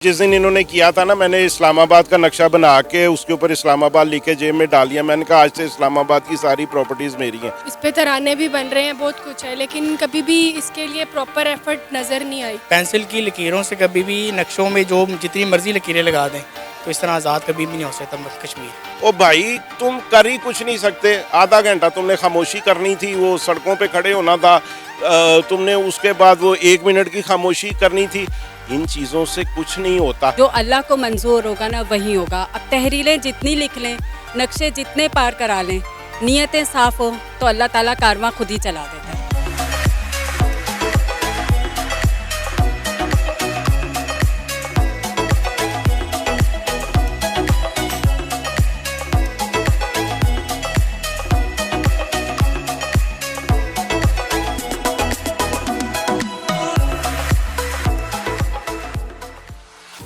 जिस दिन इन्होंने किया था ना, मैंने इस्लामाबाद का नक्शा बना के उसके ऊपर इस्लामाबाद लिख के जेब में डाल दिया। मैंने कहा आज से इस्लामाबाद की सारी प्रॉपर्टीज़ मेरी हैं। इस पे तराने भी बन रहे हैं, बहुत कुछ है, लेकिन कभी भी इसके लिए प्रॉपर एफर्ट नज़र नहीं आई। पेंसिल की लकीरों से कभी भी नक्शों में जो जितनी मर्जी लकीरें लगा दें तो इस तरह आज़ाद कभी भी नहीं हो सकता कश्मीर। ओ भाई, तुम कर ही कुछ नहीं सकते। आधा घंटा तुमने खामोशी करनी थी, वो सड़कों पे खड़े होना था। तुमने उसके बाद वो 1 मिनट की खामोशी करनी थी। इन चीज़ों से कुछ नहीं होता। जो अल्लाह को मंजूर होगा ना वही होगा। अब तहरीरें जितनी लिख लें, नक्शे जितने पार करा लें, नीयतें साफ़ हो तो अल्लाह ताला कारवां खुद ही चला देता है।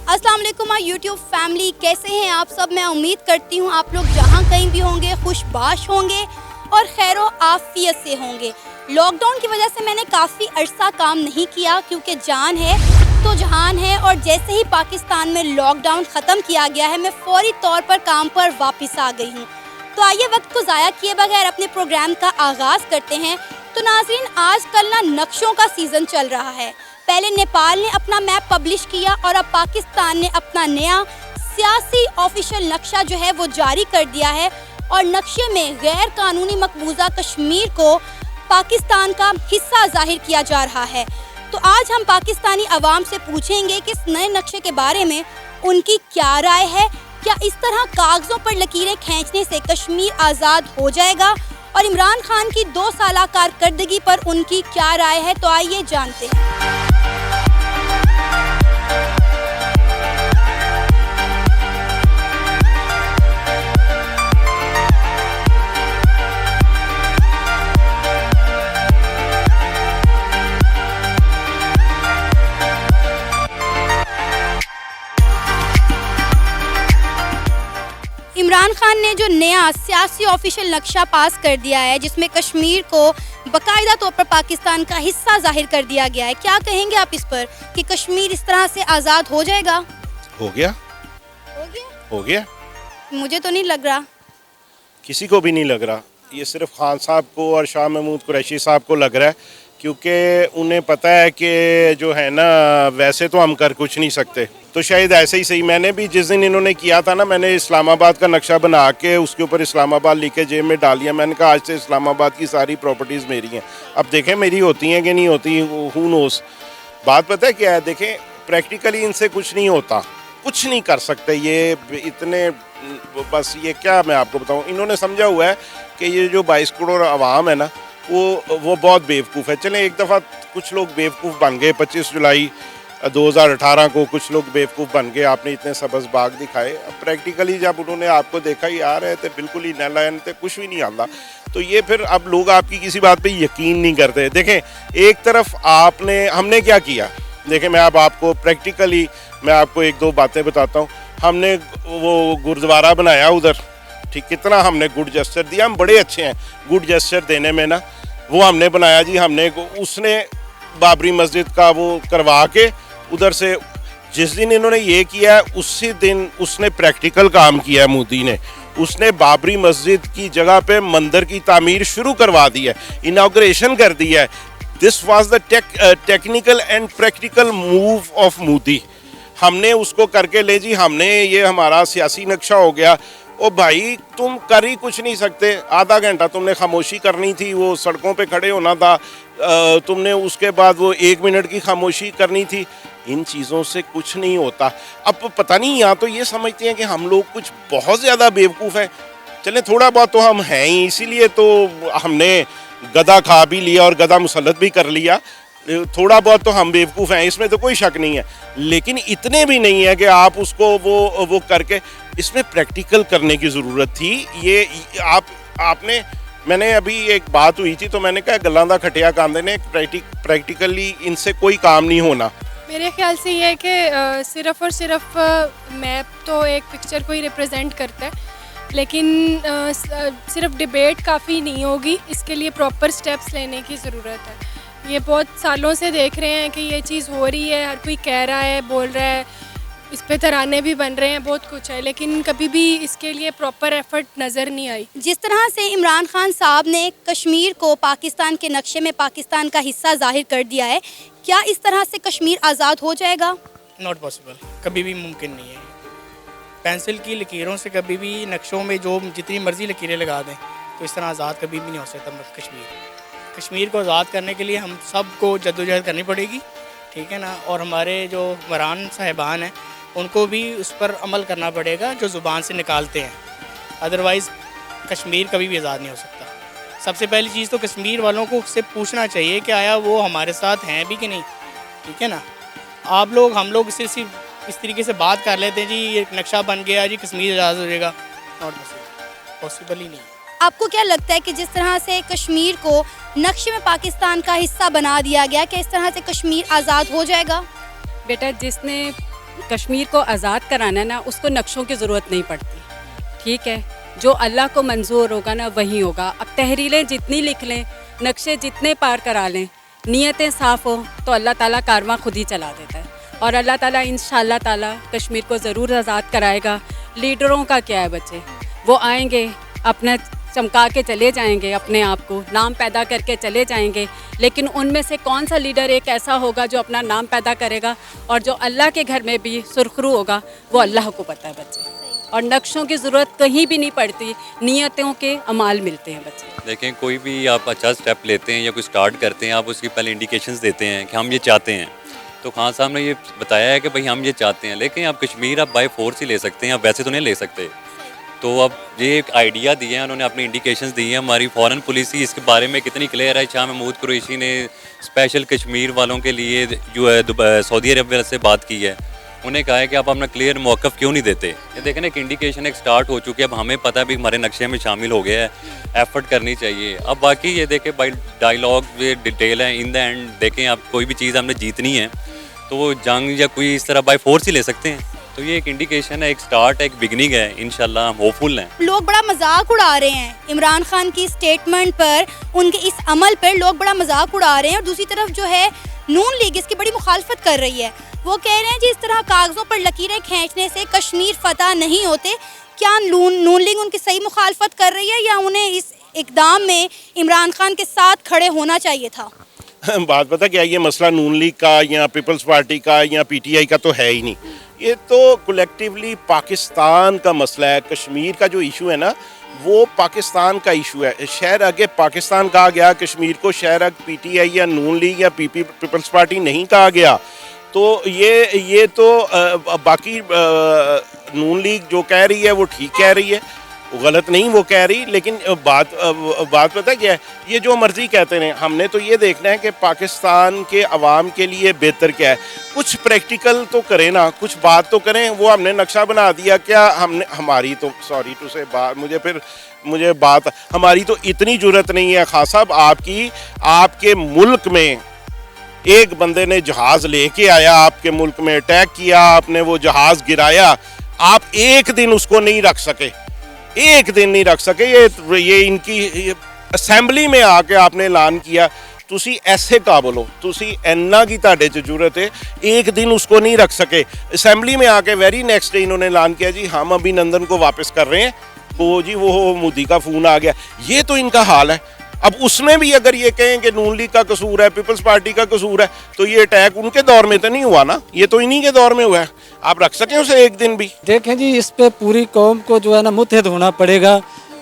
अस्सलाम वालेकुम माय यूट्यूब फैमिली, कैसे हैं आप सब। मैं उम्मीद करती हूँ आप लोग जहाँ कहीं भी होंगे खुशबाश होंगे और खैरो आफियत से होंगे। लॉकडाउन की वजह से मैंने काफ़ी अरसा काम नहीं किया क्योंकि जान है तो जहान है, और जैसे ही पाकिस्तान में लॉकडाउन ख़त्म किया गया है मैं फौरी तौर पर काम पर वापस आ गई हूँ। तो आइए वक्त को ज़ाया किए बगैर अपने प्रोग्राम का आगाज़ करते हैं। तो नाज़रीन, आजकल ना नक्शों का सीज़न चल रहा है। पहले नेपाल ने अपना मैप पब्लिश किया और अब पाकिस्तान ने अपना नया सियासी ऑफिशियल नक्शा जो है वो जारी कर दिया है, और नक्शे में गैर कानूनी मकबूजा कश्मीर को पाकिस्तान का हिस्सा जाहिर किया जा रहा है। तो आज हम पाकिस्तानी अवाम से पूछेंगे कि इस नए नक्शे के बारे में उनकी क्या राय है। क्या इस तरह कागज़ों पर लकीरें खींचने से कश्मीर आज़ाद हो जाएगा, और इमरान खान की 2 साल कारकर्दगी पर उनकी क्या राय है। तो आइए जानते हैं। इमरान खान ने जो नया सियासी ऑफिशियल नक्शा पास कर दिया है जिसमें कश्मीर को बाकायदा तौर पर पाकिस्तान का हिस्सा जाहिर कर दिया गया है, क्या कहेंगे आप इस पर कि कश्मीर इस तरह से आज़ाद हो जाएगा? हो गया, हो गया? हो गया। मुझे तो नहीं लग रहा। किसी को भी नहीं लग रहा। ये सिर्फ खान साहब को और शाह महमूद कुरैशी साहब को लग रहा है, क्योंकि उन्हें पता है कि जो है ना, वैसे तो हम कर कुछ नहीं सकते। तो शायद ऐसे ही सही। मैंने भी जिस दिन इन्होंने किया था ना, मैंने इस्लामाबाद का नक्शा बना के उसके ऊपर इस्लामाबाद लिख के जेब में डाल दिया। मैंने कहा आज से इस्लामाबाद की सारी प्रॉपर्टीज़ मेरी हैं। अब देखें मेरी होती हैं कि नहीं होती, हू नोस। बात पता है क्या है, देखें प्रैक्टिकली इनसे कुछ नहीं होता, कुछ नहीं कर सकते ये इतने। बस ये क्या मैं आपको बताऊँ, इन्होंने समझा हुआ है कि ये जो 22 करोड़ आवाम है ना, वो बहुत बेवकूफ़ है। चलें, एक दफ़ा कुछ लोग बेवकूफ़ बन गए। 25 जुलाई 2018 को कुछ लोग बेवकूफ़ बन गए, आपने इतने सबज बाग दिखाए। अब प्रैक्टिकली जब उन्होंने आपको देखा ही आ रहे थे बिल्कुल ही नलायन थे, कुछ भी नहीं आता। तो ये फिर अब लोग आपकी किसी बात पे यकीन नहीं करते। देखें, एक तरफ हमने क्या किया, देखें मैं अब आपको प्रैक्टिकली मैं आपको 1-2 बातें बताता हूँ। हमने वो गुरुद्वारा बनाया उधर, ठीक, कितना हमने गुड जेस्चर दिया। हम बड़े अच्छे हैं गुड जेस्चर देने में ना। वो हमने बनाया जी, उसने बाबरी मस्जिद का वो करवा के उधर से, जिस दिन इन्होंने ये किया है उसी दिन उसने प्रैक्टिकल काम किया है। मोदी ने उसने बाबरी मस्जिद की जगह पे मंदिर की तामीर शुरू करवा दी है, इनाग्रेशन कर दिया है। This was the technical and practical move of Modi. हमने उसको करके ले जी, हमने ये हमारा सियासी नक्शा हो गया। ओ भाई, तुम कर ही कुछ नहीं सकते। आधा घंटा तुमने खामोशी करनी थी, वो सड़कों पे खड़े होना था। तुमने उसके बाद वो 1 मिनट की खामोशी करनी थी। इन चीज़ों से कुछ नहीं होता। अब पता नहीं, यहाँ तो ये समझते हैं कि हम लोग कुछ बहुत ज़्यादा बेवकूफ़ हैं। चलें, थोड़ा बहुत तो हम हैं ही, इसीलिए तो हमने गधा खा भी लिया और गधा मुसल्लत भी कर लिया। थोड़ा बहुत तो हम बेवकूफ़ हैं, इसमें तो कोई शक नहीं है, लेकिन इतने भी नहीं है कि आप उसको वो करके। इसमें प्रैक्टिकल करने की ज़रूरत थी। ये आपने मैंने अभी एक बात हुई थी तो मैंने कहा गल्लां दा खटिया कांदे ने, प्रैक्टिकली इनसे कोई काम नहीं होना। मेरे ख्याल से ये है कि सिर्फ़ और सिर्फ मैप तो एक पिक्चर को ही रिप्रेजेंट करता है, लेकिन सिर्फ डिबेट काफ़ी नहीं होगी। इसके लिए प्रॉपर स्टेप्स लेने की ज़रूरत है। ये बहुत सालों से देख रहे हैं कि ये चीज़ हो रही है, हर कोई कह रहा है, बोल रहा है, इस पे तराने भी बन रहे हैं, बहुत कुछ है, लेकिन कभी भी इसके लिए प्रॉपर एफर्ट नज़र नहीं आई। जिस तरह से इमरान खान साहब ने कश्मीर को पाकिस्तान के नक्शे में पाकिस्तान का हिस्सा जाहिर कर दिया है, क्या इस तरह से कश्मीर आज़ाद हो जाएगा? नॉट पॉसिबल, कभी भी मुमकिन नहीं है। पेंसिल की लकीरों से कभी भी नक्शों में जो जितनी मर्ज़ी लकीरें लगा दें तो इस तरह आज़ाद कभी भी नहीं हो सकता कश्मीर। कश्मीर को आज़ाद करने के लिए हम सबको जद्दोजहद करनी पड़ेगी, ठीक है ना। और हमारे जो हुक्मरान साहिबान हैं उनको भी उस पर अमल करना पड़ेगा जो ज़ुबान से निकालते हैं, अदरवाइज़ कश्मीर कभी भी आज़ाद नहीं हो सकता। सबसे पहली चीज़ तो कश्मीर वालों को उससे पूछना चाहिए कि आया वो हमारे साथ हैं भी कि नहीं, ठीक है ना। आप लोग हम लोग इससे सिर्फ इस तरीके से बात कर लेते हैं जी ये नक्शा बन गया जी कश्मीर आज़ाद हो जाएगा, नॉट पॉसिबल ही नहीं है। आपको क्या लगता है कि जिस तरह से कश्मीर को नक्शे में पाकिस्तान का हिस्सा बना दिया गया, क्या इस तरह से कश्मीर आज़ाद हो जाएगा? बेटा, जिसने कश्मीर को आज़ाद कराना है ना, उसको नक्शों की ज़रूरत नहीं पड़ती, ठीक है। जो अल्लाह को मंजूर होगा ना वही होगा। अब तहरीरें जितनी लिख लें, नक्शे जितने पार करा लें, नीयतें साफ़ हो तो अल्लाह ताला कारवां खुद ही चला देता है। और अल्लाह ताला इंशाअल्लाह ताला कश्मीर को ज़रूर आज़ाद कराएगा। लीडरों का क्या है बच्चे, वो आएंगे अपना चमका के चले जाएंगे, अपने आप को नाम पैदा करके चले जाएंगे, लेकिन उनमें से कौन सा लीडर एक ऐसा होगा जो अपना नाम पैदा करेगा और जो अल्लाह के घर में भी सुरखरू होगा, वो अल्लाह को पता है बच्चे। और नक्शों की ज़रूरत कहीं भी नहीं पड़ती, नियतों के अमाल मिलते हैं बच्चे। देखें, कोई भी आप अच्छा स्टेप लेते हैं या कोई स्टार्ट करते हैं, आप उसकी पहले इंडिकेशंस देते हैं कि हम ये चाहते हैं। तो खान साहब ने ये बताया है कि भाई हम ये चाहते हैं, लेकिन आप कश्मीर आप बाय फोर्स ही ले सकते हैं, आप वैसे तो नहीं ले सकते। तो अब ये एक आइडिया दिया है उन्होंने, अपनी इंडिकेशंस दी हैं। हमारी फॉरेन पॉलिसी इसके बारे में कितनी क्लियर है। शाह महमूद कुरैशी ने स्पेशल कश्मीर वालों के लिए जो है सऊदी अरब से बात की है, उन्हें कहा है कि आप अपना क्लियर मौक़िफ़ क्यों नहीं देते। ये देखें ना, एक इंडिकेशन एक स्टार्ट हो चुकी है। अब हमें पता भी हमारे नक्शे में शामिल हो गया है, एफर्ट करनी चाहिए। अब बाकी ये देखें बाई डायलॉग ये डिटेल है, इन द एंड देखें आप कोई भी चीज़ हमने जीतनी है तो वो जंग या कोई इस तरह बाय फोर्स ही ले सकते हैं। तो ये एक इंडिकेशन है, एक स्टार्ट है, एक बिगनिंग है। इंशाल्लाह हम होपफुल हैं। लोग बड़ा मजाक उड़ा रहे हैं इमरान खान की स्टेटमेंट पर, उनके इस अमल पर लोग बड़ा मजाक उड़ा रहे हैं। और दूसरी तरफ जो है नून लीग इसकी बड़ी मुखालफत कर रही है। वो कह रहे हैं जी इस तरह कागज़ों पर लकीरें खींचने से कश्मीर फतह नहीं होते। क्या नून लीग उनकी सही मुखालफत कर रही है या उन्हें इस इकदाम में इमरान खान के साथ खड़े होना चाहिए था? बात पता क्या, ये मसला नून लीग का या पीपल्स पार्टी का या पीटीआई का तो है ही नहीं। ये तो कलेक्टिवली पाकिस्तान का मसला है। कश्मीर का जो इशू है ना, वो पाकिस्तान का इशू है। शहर आगे पाकिस्तान कहा गया, कश्मीर को शहर आगे पीटीआई या नून लीग या पीपल्स पार्टी नहीं कहा गया। तो ये तो बाकी नून लीग जो कह रही है वो ठीक कह रही है, वो गलत नहीं वो कह रही। लेकिन बात पता क्या है, ये जो मर्ज़ी कहते हैं, हमने तो ये देखना है कि पाकिस्तान के अवाम के लिए बेहतर क्या है। कुछ प्रैक्टिकल तो करें ना, कुछ बात तो करें। वो हमने नक्शा बना दिया, क्या हमने हमारी तो सॉरी टू से बात हमारी तो इतनी ज़रूरत नहीं है। खान साहब, आपके मुल्क में एक बंदे ने जहाज़ लेके आया, आपके मुल्क में अटैक किया, आपने वो जहाज़ गिराया, आप एक दिन उसको नहीं रख सके, एक दिन नहीं रख सके। ये इनकी असैम्बली में आके आपने ऐलान किया। तुसी ऐसे काबिल हो, तुसी इन्ना की ताड़े च जरूरत है, एक दिन उसको नहीं रख सके। असैम्बली में आके वेरी नेक्स्ट डे इन्होंने ऐलान किया जी हम अभिनंदन को वापस कर रहे हैं, वो जी वो मोदी का फ़ोन आ गया। ये तो इनका हाल है। अब उसमें भी अगर ये कहें कि नून लीग का कसूर है, पीपल्स पार्टी का कसूर है, तो ये अटैक उनके दौर में तो नहीं हुआ ना, ये तो इन्हीं के दौर में हुआ है। आप रख सकें उसे एक दिन भी? देखें जी, इस पे पूरी कौम को जो है ना मुत्तहद होना पड़ेगा।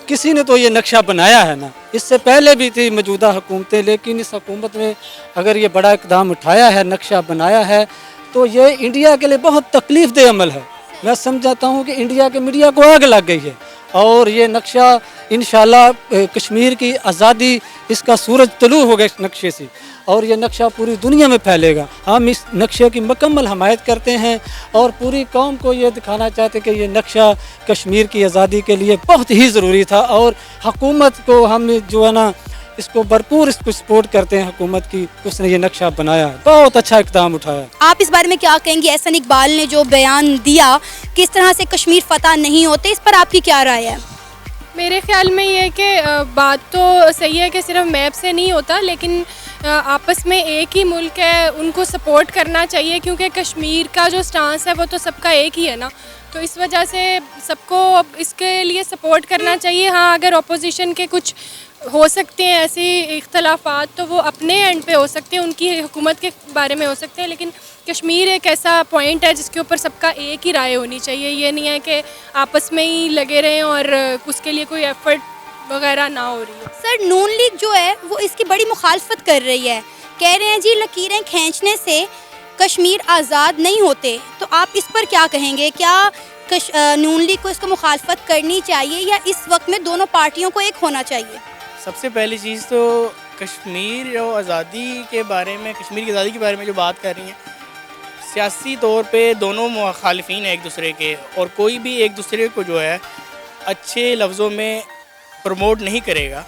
किसी ने तो ये नक्शा बनाया है ना, इससे पहले भी थी मौजूदा हुकूमतें, लेकिन इस हुकूमत ने अगर ये बड़ा इकदाम उठाया है, नक्शा बनाया है, तो ये इंडिया के लिए बहुत तकलीफ दे अमल है। मैं समझाता हूँ कि इंडिया के मीडिया को आग लग गई है और ये नक्शा इंशाल्लाह कश्मीर की आज़ादी, इसका सूरज तलू होगा इस नक्शे से और ये नक्शा पूरी दुनिया में फैलेगा। हम इस नक्शे की मुकम्मल हमायत करते हैं और पूरी कौम को ये दिखाना चाहते हैं कि ये नक्शा कश्मीर की आज़ादी के लिए बहुत ही ज़रूरी था और हुकूमत को हम जो है ना इसको भरपूर इसको सपोर्ट करते हैं हुकूमत की, उसने ये नक्शा बनाया है, बहुत अच्छा इक़दाम उठाया। आप इस बारे में क्या कहेंगे? एहसन इकबाल ने जो बयान दिया किस तरह से कश्मीर फतह नहीं होते, इस पर आपकी क्या राय है? मेरे ख्याल में ये है कि बात तो सही है कि सिर्फ मैप से नहीं होता, लेकिन आपस में एक ही मुल्क है, उनको सपोर्ट करना चाहिए क्योंकि कश्मीर का जो स्टांस है वो तो सबका एक ही है ना, तो इस वजह से सबको इसके लिए सपोर्ट करना चाहिए। हाँ, अगर अपोजिशन के कुछ हो सकते हैं ऐसे इख्तलाफात तो वो अपने एंड पे हो सकते हैं, उनकी हुकूमत के बारे में हो सकते हैं, लेकिन कश्मीर एक ऐसा पॉइंट है जिसके ऊपर सबका एक ही राय होनी चाहिए। ये नहीं है कि आपस में ही लगे रहें और उसके लिए कोई एफर्ट वगैरह ना हो रही हो। सर, नून लीग जो है वो इसकी बड़ी मुखालफत कर रही है, कह रहे हैं जी लकीरें खींचने से कश्मीर आज़ाद नहीं होते, तो आप इस पर क्या कहेंगे? क्या नून लीग को इसको मुखालफत करनी चाहिए या इस वक्त में दोनों पार्टियों को एक होना चाहिए? सबसे पहली चीज़ तो कश्मीर और आज़ादी के बारे में, कश्मीर की आज़ादी के बारे में जो बात कर रही हैं, सियासी तौर पे दोनों मुखालिफिन हैं एक दूसरे के, और कोई भी एक दूसरे को जो है अच्छे लफ्ज़ों में प्रमोट नहीं करेगा।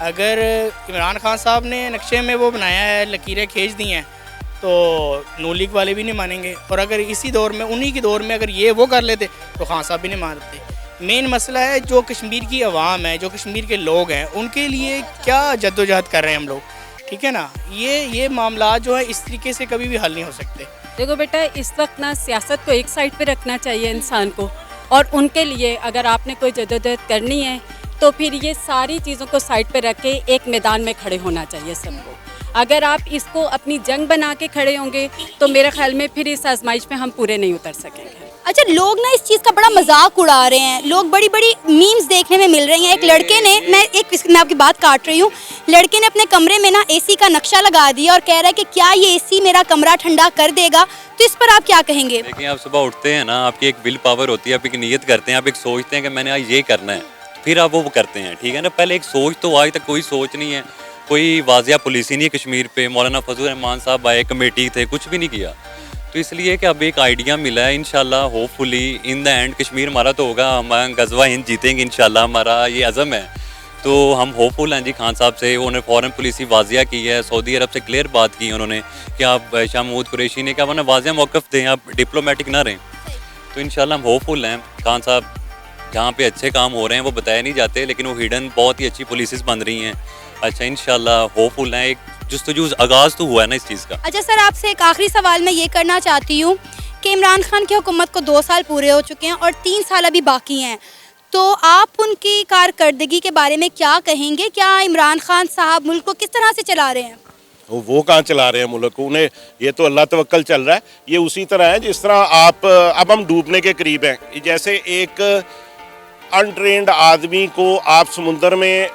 अगर इमरान खान साहब ने नक्शे में वो बनाया है, लकीरें खींच दी हैं, तो नून लीग वाले भी नहीं मानेंगे, और अगर इसी दौर में, उन्हीं के दौर में अगर ये वो कर लेते तो खान साहब भी नहीं मानते। मेन मसला है जो कश्मीर की आवाम है, जो कश्मीर के लोग हैं, उनके लिए क्या जद्दोजहद कर रहे हैं हम लोग, ठीक है ना। ये मामला जो है इस तरीके से कभी भी हल नहीं हो सकते। देखो बेटा, इस वक्त ना सियासत को एक साइड पे रखना चाहिए इंसान को, और उनके लिए अगर आपने कोई जद्दोजहद करनी है तो फिर ये सारी चीज़ों को साइड पे रख के एक मैदान में खड़े होना चाहिए सबको। अगर आप इसको अपनी जंग बना के खड़े होंगे तो मेरे ख्याल में फिर इस आजमाइश में हम पूरे नहीं उतर सकेंगे। अच्छा, लोग ना इस चीज़ का बड़ा मजाक उड़ा रहे हैं, लोग बड़ी बड़ी मीम्स देखने में मिल रही हैं। एक लड़के ने, मैं आपकी बात काट रही हूँ, लड़के ने अपने कमरे में ना एसी का नक्शा लगा दिया और कह रहा है कि क्या ये एसी मेरा कमरा ठंडा कर देगा, तो इस पर आप क्या कहेंगे? देखिए, आप सुबह उठते हैं ना, आपकी एक विल पावर होती है, आप एक नियत करते हैं, आप एक सोचते हैं कि मैंने आज ये करना है, फिर आप वो करते हैं, ठीक है ना। पहले एक सोच, तो आज तक कोई सोच नहीं है, कोई वाजिया पॉलिसी नहीं है कश्मीर पे। मौलाना फजल रहमान साहब आए, कमेटी थे, कुछ भी नहीं किया, तो इसलिए कि अब एक आइडिया मिला है। इंशाल्लाह hopefully in the end Kashmir हमारा तो होगा, हम गजवा हिंद जीतेंगे इंशाल्लाह, हमारा ये अज़म है। तो हम होपफुल हैं जी खान साहब से। उन्होंने फॉरेन पॉलिसी वाजिया की है, सऊदी अरब से क्लियर बात की उन्होंने कि आप शाह महमूद कुरैशी ने, क्या उन्होंने वाजिया मौक़िफ़ दें, आप डिप्लोमेटिक ना रहें। तो इंशाल्लाह हम होपफुल हैं। खान साहब जहाँ पे अच्छे काम हो रहे हैं वो बताए नहीं जाते, लेकिन वो हिडन बहुत ही अच्छी पॉलिसीज़ बन रही हैं। अच्छा, इंशाल्लाह होपफुल हैं। एक जुस्तजू आगाज़ तो हुआ है ना इस चीज़ का। अच्छा सर, आपसे एक आखिरी सवाल मैं ये करना चाहती हूँ कि इमरान खान की हुकूमत को 2 साल पूरे हो चुके हैं और 3 साल अभी बाकी हैं, तो आप उनकी कारकर्दगी के बारे में क्या कहेंगे? क्या इमरान खान साहब मुल्क को किस तरह से चला रहे हैं? वो कहाँ चला रहे हैं मुल्क को, उन्हें ये तो अल्लाह तवक्कल चल रहा है। ये उसी तरह है जिस तरह आप, अब हम डूबने के करीब हैं। जैसे एक अनट्रेंड आदमी को आप समुंदर में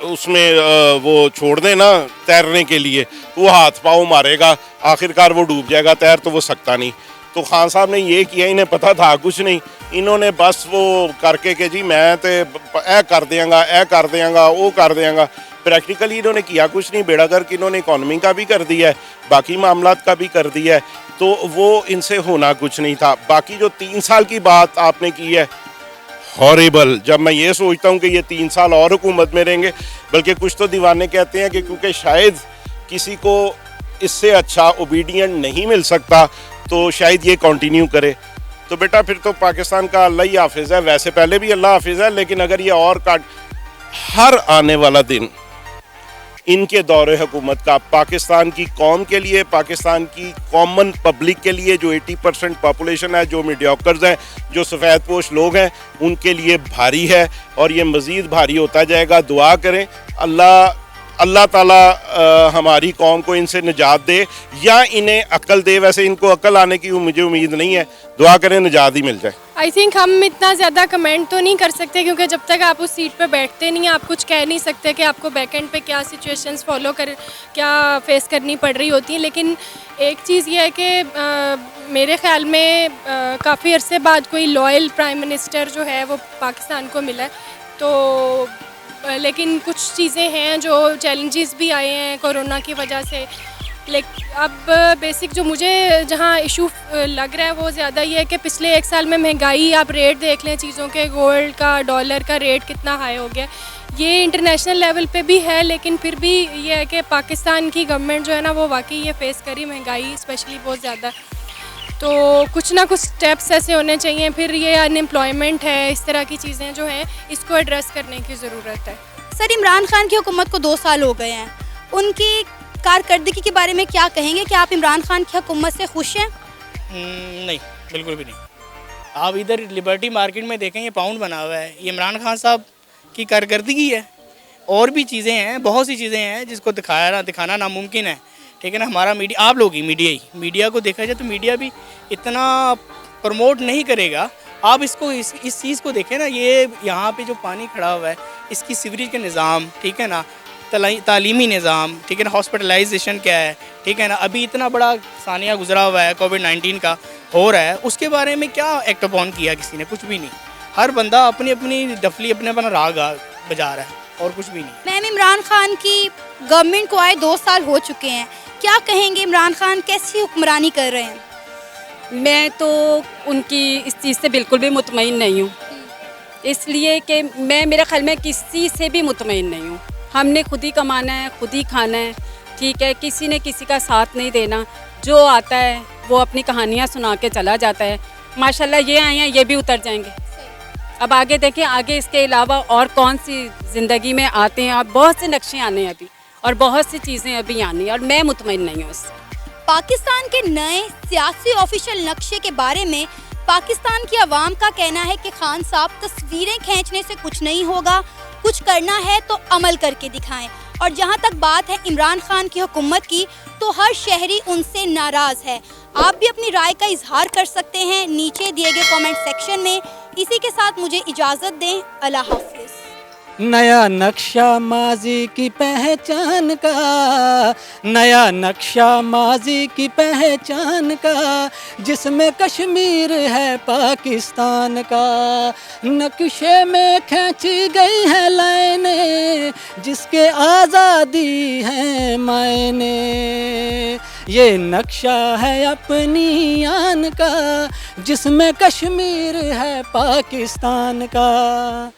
उसमें वो छोड़ दें ना तैरने के लिए, वो हाथ पाँव मारेगा, आखिरकार वो डूब जाएगा, तैर तो वो सकता नहीं। तो खान साहब ने ये किया, इन्हें पता था कुछ नहीं, इन्होंने बस वो करके कि जी मैं तो ए कर देंगा, ए कर देंगा, वो कर देंगा। प्रैक्टिकली इन्होंने किया कुछ नहीं। बेड़ा गर्क इन्होंने इकॉनमी का भी कर दिया है, बाकी मामलात का भी कर दिया है, तो वो इनसे होना कुछ नहीं था। बाकी जो 3 साल की बात आपने की है, हॉरिबल। जब मैं ये सोचता हूँ कि ये 3 साल और हुकूमत में रहेंगे, बल्कि कुछ तो दीवाने कहते हैं कि क्योंकि शायद किसी को इससे अच्छा ओबीडियंट नहीं मिल सकता तो शायद ये कंटिन्यू करे। तो बेटा फिर तो पाकिस्तान का अल्लाह ही हाफिज़ है, वैसे पहले भी अल्लाह हाफिज़ है, लेकिन अगर ये और काट, हर आने वाला दिन इनके दौरे हुकूमत का पाकिस्तान की कौम के लिए, पाकिस्तान की कॉमन पब्लिक के लिए, जो 80% पॉपुलेशन है, जो मीडियोकर्स हैं, जो सफ़ेद पोश लोग हैं, उनके लिए भारी है और ये मज़ीद भारी होता जाएगा। दुआ करें अल्लाह ताला हमारी कौम को इनसे निजात दे या इन्हें अक्ल दे। वैसे इनको अक्ल आने की मुझे उम्मीद नहीं है, दुआ करें निजात ही मिल जाए। आई थिंक हम इतना ज़्यादा कमेंट तो नहीं कर सकते क्योंकि जब तक आप उस सीट पे बैठते नहीं, आप कुछ कह नहीं सकते कि आपको बैक एंड पे क्या सिचुएशंस क्या फेस करनी पड़ रही होती हैं। लेकिन एक चीज़ ये है कि मेरे ख़्याल में काफ़ी अरसे बाद कोई लॉयल प्राइम मिनिस्टर जो है वो पाकिस्तान को मिला है। तो लेकिन कुछ चीज़ें हैं जो चैलेंजेस भी आए हैं कोरोना की वजह से। लेकिन अब बेसिक जो मुझे जहाँ इशू लग रहा है वो ज़्यादा ये है कि पिछले 1 साल में महंगाई, आप रेट देख लें चीज़ों के, गोल्ड का, डॉलर का रेट कितना हाई हो गया। ये इंटरनेशनल लेवल पे भी है, लेकिन फिर भी ये है कि पाकिस्तान की गवर्नमेंट जो है ना वो वाकई ये फेस करी महंगाई स्पेशली बहुत ज़्यादा। तो कुछ ना कुछ स्टेप्स ऐसे होने चाहिए। फिर ये अनएम्प्लॉयमेंट है, इस तरह की चीज़ें जो हैं इसको एड्रेस करने की ज़रूरत है। सर, इमरान खान की हुकूमत को 2 साल हो गए हैं, उनकी कारकर्दगी के बारे में क्या कहेंगे? क्या आप इमरान खान की हुकूमत से खुश हैं? नहीं, बिल्कुल भी नहीं। आप इधर लिबर्टी मार्केट में देखें, ये पाउंड बना हुआ है, ये इमरान खान साहब की कारकर्दगी है। और भी चीज़ें हैं, बहुत सी चीज़ें हैं जिसको दिखाना नामुमकिन है, ठीक है ना। हमारा मीडिया, आप लोग ही मीडिया को देखा जाए तो मीडिया भी इतना प्रमोट नहीं करेगा। आप इसको इस चीज़ को देखें ना, ये यहाँ पे जो पानी खड़ा हुआ है, इसकी सीवरेज के निज़ाम, ठीक है ना, तालीमी निज़ाम, ठीक है ना, हॉस्पिटलाइजेशन क्या है, ठीक है ना। अभी इतना बड़ा सानिया गुजरा हुआ है, कोविड-19 का हो रहा है, उसके बारे में क्या एक्ट अपॉन किया किसी ने? कुछ भी नहीं। हर बंदा अपनी अपनी डफली अपना राग बजा रहा है और कुछ भी नहीं। मैम, इमरान खान की गवर्नमेंट को आए 2 साल हो चुके हैं, क्या कहेंगे इमरान खान कैसी हुक्मरानी कर रहे हैं? मैं तो उनकी इस चीज़ से बिल्कुल भी मुतमईन नहीं हूँ, इसलिए कि मैं, मेरे ख्याल में किसी से भी मुतमईन नहीं हूँ। हमने खुद ही कमाना है, खुद ही खाना है, ठीक है। किसी ने किसी का साथ नहीं देना। जो आता है वो अपनी कहानियाँ सुना के चला जाता है। माशाल्लाह ये आए हैं, ये भी उतर जाएंगे। अब आगे देखें, आगे इसके अलावा और कौन सी ज़िंदगी में आते हैं। अब बहुत से नक्शे आने हैं अभी, और बहुत सी चीज़ें अभी आनी हैं, और मैं मुतमईन नहीं हूँ उससे। पाकिस्तान के नए सियासी ऑफिशियल नक्शे के बारे में पाकिस्तान की आवाम का कहना है कि खान साहब तस्वीरें खींचने से कुछ नहीं होगा, कुछ करना है तो अमल करके दिखाएं। और जहां तक बात है इमरान खान की हुकूमत की, तो हर शहरी उनसे नाराज़ है। आप भी अपनी राय का इजहार कर सकते हैं नीचे दिए गए कमेंट सेक्शन में। इसी के साथ मुझे इजाज़त दें, अल्लाह हाफिज़। नया नक्शा माजी की पहचान का, नया नक्शा माजी की पहचान का, जिसमें कश्मीर है पाकिस्तान का। नक्शे में खींची गई है लाइनें, जिसके आज़ादी है मायने। ये नक्शा है अपनी आन का, जिसमें कश्मीर है पाकिस्तान का।